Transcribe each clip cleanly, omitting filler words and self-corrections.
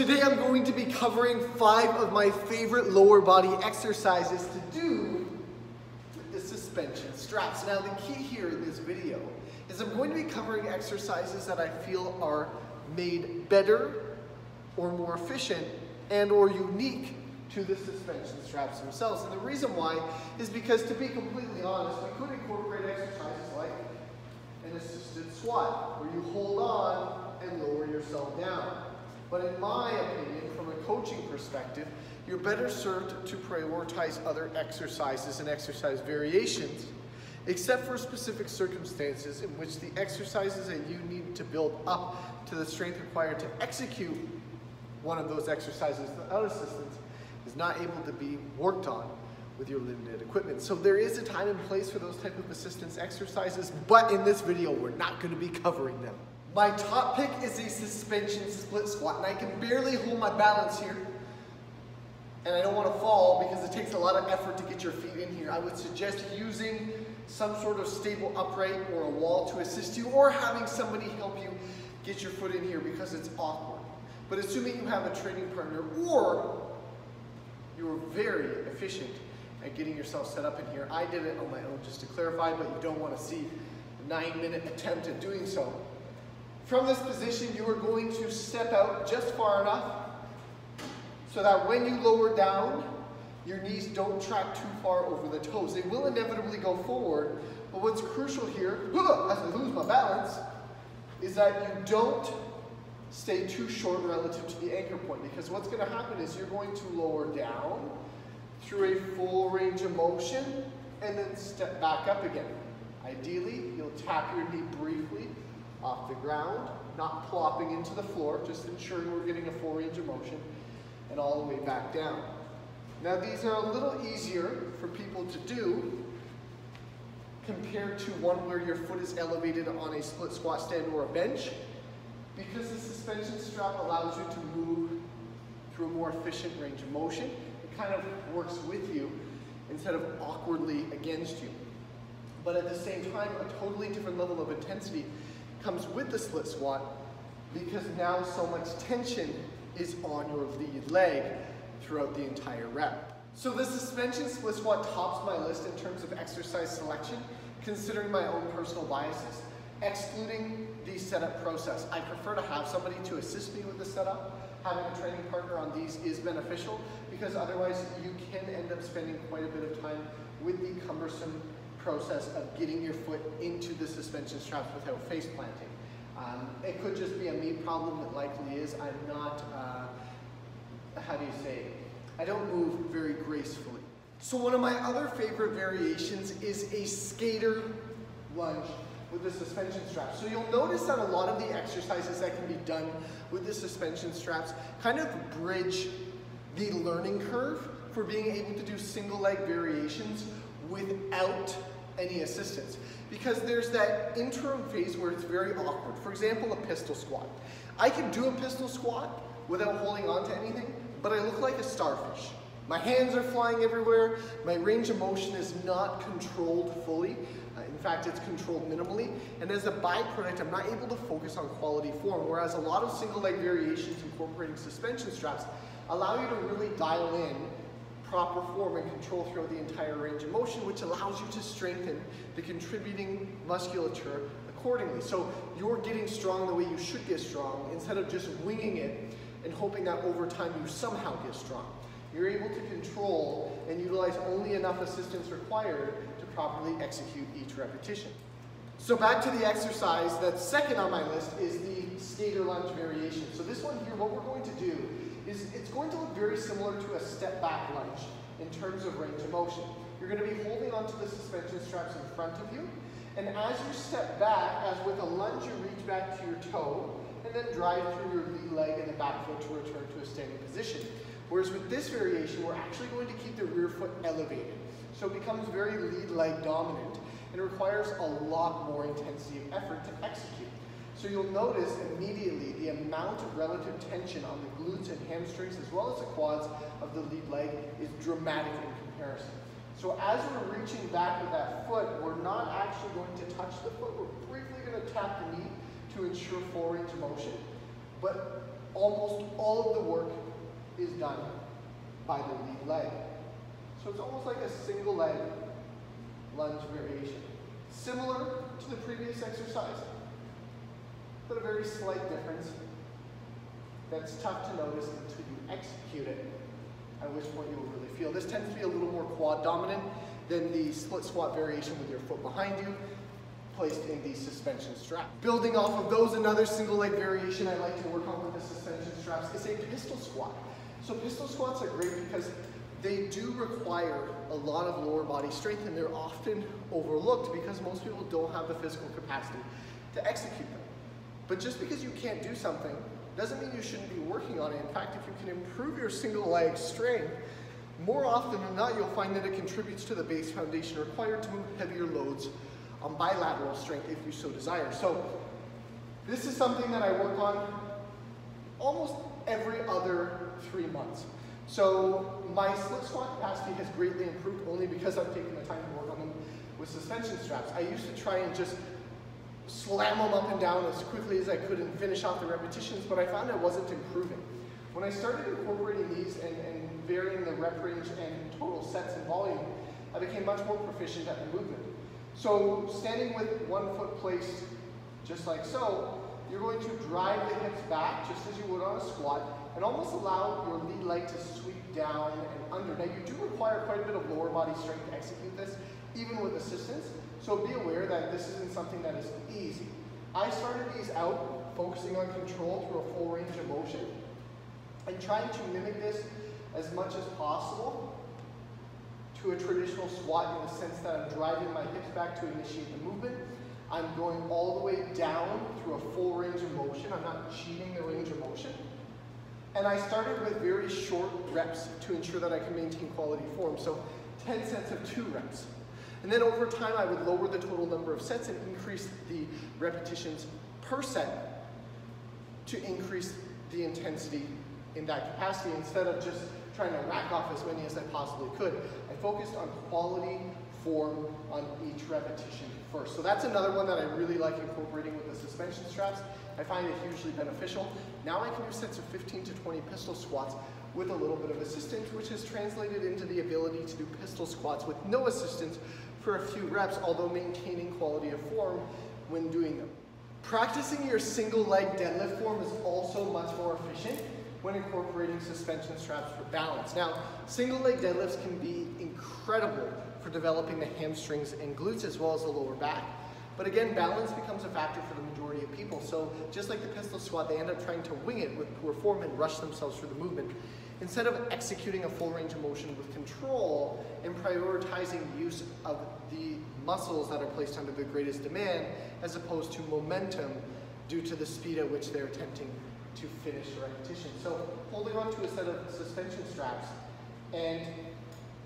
today I'm going to be covering 5 of my favorite lower body exercises to do with the suspension straps. Now the key here in this video is I'm going to be covering exercises that I feel are made better or more efficient and or unique to the suspension straps themselves. And the reason why is because, to be completely honest, we could incorporate exercises like an assisted squat where you hold on and lower yourself down. But in my opinion, from a coaching perspective, you're better served to prioritize other exercises and exercise variations, except for specific circumstances in which the exercises that you need to build up to the strength required to execute one of those exercises without assistance is not able to be worked on with your limited equipment. So there is a time and place for those type of assistance exercises, but in this video, we're not going to be covering them. My top pick is a suspension split squat, and I can barely hold my balance here, and I don't want to fall because it takes a lot of effort to get your feet in here. I would suggest using some sort of stable upright or a wall to assist you, or having somebody help you get your foot in here because it's awkward. But assuming you have a training partner or you're very efficient at getting yourself set up in here, I did it on my own just to clarify, but you don't want to see a 9-minute attempt at doing so. From this position, you are going to step out just far enough so that when you lower down, your knees don't track too far over the toes. They will inevitably go forward, but what's crucial here, as I lose my balance, is that you don't stay too short relative to the anchor point, because what's going to happen is you're going to lower down through a full range of motion and then step back up again. Ideally, you'll tap your knee briefly off the ground, not plopping into the floor, just ensuring we're getting a full range of motion, and all the way back down. Now these are a little easier for people to do compared to one where your foot is elevated on a split squat stand or a bench, because the suspension strap allows you to move through a more efficient range of motion. It kind of works with you instead of awkwardly against you. But at the same time, a totally different level of intensity comes with the split squat, because now so much tension is on your lead leg throughout the entire rep. So the suspension split squat tops my list in terms of exercise selection, considering my own personal biases. Excluding the setup process, I prefer to have somebody to assist me with the setup. Having a training partner on these is beneficial, because otherwise you can end up spending quite a bit of time with the cumbersome process of getting your foot into the suspension straps without face planting. It could just be a me problem, it likely is. I'm not, I don't move very gracefully. So one of my other favorite variations is a skater lunge with the suspension straps. So you'll notice that a lot of the exercises that can be done with the suspension straps kind of bridge the learning curve for being able to do single leg variations without any assistance. Because there's that interim phase where it's very awkward. For example, a pistol squat. I can do a pistol squat without holding on to anything, but I look like a starfish. My hands are flying everywhere, my range of motion is not controlled fully. In fact, it's controlled minimally, and as a byproduct, I'm not able to focus on quality form, whereas a lot of single leg variations incorporating suspension straps allow you to really dial in proper form and control throughout the entire range of motion, which allows you to strengthen the contributing musculature accordingly. So you're getting strong the way you should get strong, instead of just winging it and hoping that over time you somehow get strong. You're able to control and utilize only enough assistance required to properly execute each repetition. So back to the exercise that's second on my list is the skater lunge variation. So this one here, what we're going to do is it's going to look very similar to a step back lunge in terms of range of motion. You're going to be holding onto the suspension straps in front of you, and as you step back, as with a lunge, you reach back to your toe and then drive through your lead leg and the back foot to return to a standing position. Whereas with this variation, we're actually going to keep the rear foot elevated. So it becomes very lead leg dominant and requires a lot more intensity of effort to execute. So you'll notice immediately the amount of relative tension on the glutes and hamstrings as well as the quads of the lead leg is dramatic in comparison. So as we're reaching back with that foot, we're not actually going to touch the foot. We're briefly going to tap the knee to ensure full range of motion. But almost all of the work done by the lead leg. So it's almost like a single leg lunge variation. Similar to the previous exercise, but a very slight difference that's tough to notice until you execute it, at which point you will really feel. This tends to be a little more quad dominant than the split squat variation with your foot behind you, placed in the suspension strap. Building off of those, another single leg variation I like to work on with the suspension straps is a pistol squat. So pistol squats are great because they do require a lot of lower body strength, and they're often overlooked because most people don't have the physical capacity to execute them. But just because you can't do something doesn't mean you shouldn't be working on it. In fact, if you can improve your single leg strength, more often than not, you'll find that it contributes to the base foundation required to move heavier loads on bilateral strength if you so desire. So this is something that I work on almost every other 3 months. So my split squat capacity has greatly improved only because I've taken the time to work on them with suspension straps. I used to try and just slam them up and down as quickly as I could and finish off the repetitions, but I found I wasn't improving. When I started incorporating these and varying the rep range and total sets and volume, I became much more proficient at the movement. So standing with one foot placed just like so, you're going to drive the hips back just as you would on a squat and almost allow your lead leg to sweep down and under. Now you do require quite a bit of lower body strength to execute this, even with assistance, so be aware that this isn't something that is easy. I started these out focusing on control through a full range of motion and trying to mimic this as much as possible to a traditional squat in the sense that I'm driving my hips back to initiate the movement. I'm going all the way down through a full range of motion. I'm not cheating the range of motion. And I started with very short reps to ensure that I can maintain quality form. So 10 sets of 2 reps. And then over time, I would lower the total number of sets and increase the repetitions per set to increase the intensity in that capacity instead of just trying to rack off as many as I possibly could. I focused on quality form on each repetition first. So that's another one that I really like incorporating with the suspension straps. I find it hugely beneficial. Now I can do sets of 15 to 20 pistol squats with a little bit of assistance, which has translated into the ability to do pistol squats with no assistance for a few reps, although maintaining quality of form when doing them. Practicing your single leg deadlift form is also much more efficient when incorporating suspension straps for balance. Now, single leg deadlifts can be incredible for developing the hamstrings and glutes as well as the lower back. But again, balance becomes a factor for the majority of people. So just like the pistol squat, they end up trying to wing it with poor form and rush themselves through the movement, instead of executing a full range of motion with control and prioritizing use of the muscles that are placed under the greatest demand, as opposed to momentum due to the speed at which they're attempting to finish the repetition. So holding on to a set of suspension straps, and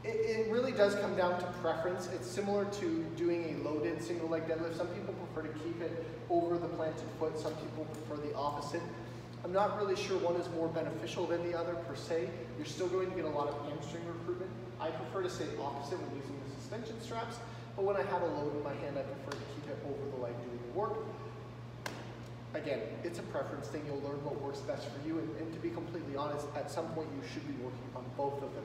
it really does come down to preference. It's similar to doing a loaded single leg deadlift. Some people prefer to keep it over the planted foot. Some people prefer the opposite. I'm not really sure one is more beneficial than the other per se. You're still going to get a lot of hamstring recruitment. I prefer to say opposite when using the suspension straps, but when I have a load in my hand, I prefer to keep it over the leg doing the work. Again, it's a preference thing. You'll learn what works best for you, and to be completely honest, at some point you should be working on both of them,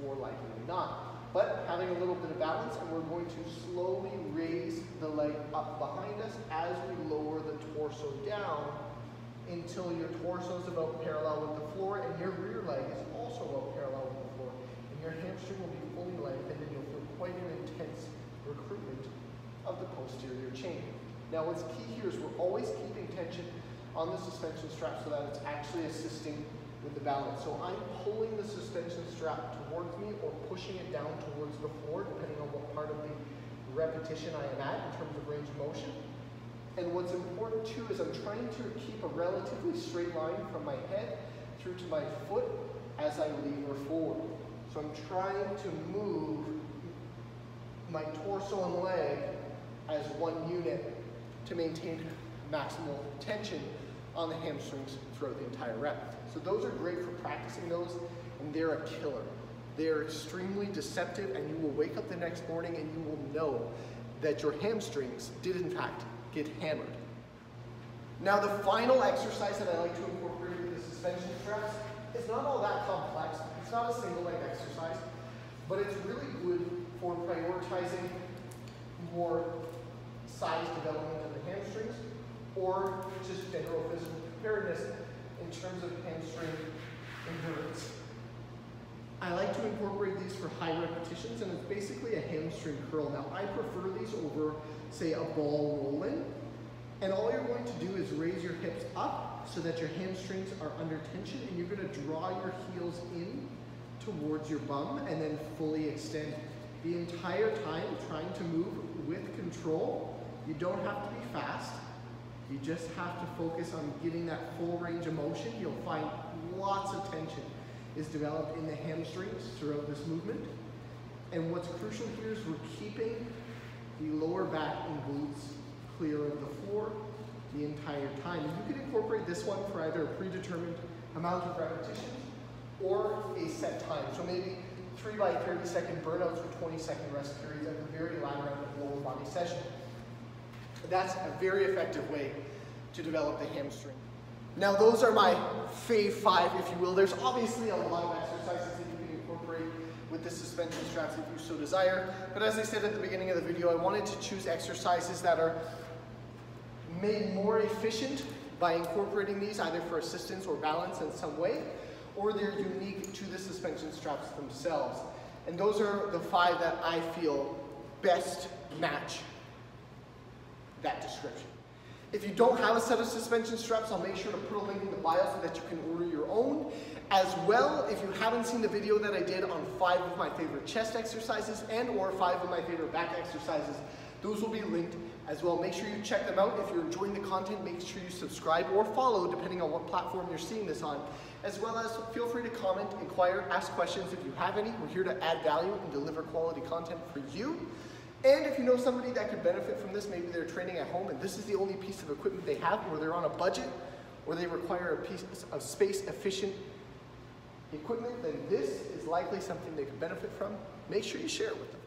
more likely than not. But having a little bit of balance, and we're going to slowly raise the leg up behind us as we lower the torso down until your torso is about parallel with the floor and your rear leg is also about parallel with the floor. And your hamstring will be fully lengthened and you'll feel quite an intense recruitment of the posterior chain. Now what's key here is we're always keeping tension on the suspension strap so that it's actually assisting with the balance. So I'm pulling the suspension strap towards me or pushing it down towards the floor, depending on what part of the repetition I am at in terms of range of motion. And what's important too is I'm trying to keep a relatively straight line from my head through to my foot as I lever forward. So I'm trying to move my torso and leg as one unit to maintain maximal tension on the hamstrings throughout the entire rep. So those are great for practicing those, and they're a killer. They're extremely deceptive, and you will wake up the next morning and you will know that your hamstrings did in fact get hammered. Now the final exercise that I like to incorporate with the suspension straps is not all that complex. It's not a single leg exercise, but it's really good for prioritizing more size development of the hamstrings or just general physical preparedness in terms of hamstring endurance. I like to incorporate these for high repetitions, and it's basically a hamstring curl. Now, I prefer these over, say, a ball roll-in. And all you're going to do is raise your hips up so that your hamstrings are under tension, and you're going to draw your heels in towards your bum and then fully extend. The entire time trying to move with control. You don't have to be fast. You just have to focus on getting that full range of motion. You'll find lots of tension is developed in the hamstrings throughout this movement. And what's crucial here is we're keeping the lower back and glutes clear of the floor the entire time. And you can incorporate this one for either a predetermined amount of repetitions or a set time. So maybe 3 by 30-second burnouts with 20-second rest periods at the very latter end of the lower body session. That's a very effective way to develop the hamstring. Now, those are my fave 5, if you will. There's obviously a lot of exercises that you can incorporate with the suspension straps if you so desire. But as I said at the beginning of the video, I wanted to choose exercises that are made more efficient by incorporating these either for assistance or balance in some way, or they're unique to the suspension straps themselves. And those are the 5 that I feel best match that description. If you don't have a set of suspension straps, I'll make sure to put a link in the bio so that you can order your own. As well, if you haven't seen the video that I did on 5 of my favorite chest exercises and or 5 of my favorite back exercises, those will be linked as well. Make sure you check them out. If you're enjoying the content, make sure you subscribe or follow depending on what platform you're seeing this on. As well as feel free to comment, inquire, ask questions if you have any. We're here to add value and deliver quality content for you. And if you know somebody that could benefit from this, maybe they're training at home and this is the only piece of equipment they have, or they're on a budget, or they require a piece of space-efficient equipment, then this is likely something they could benefit from. Make sure you share it with them.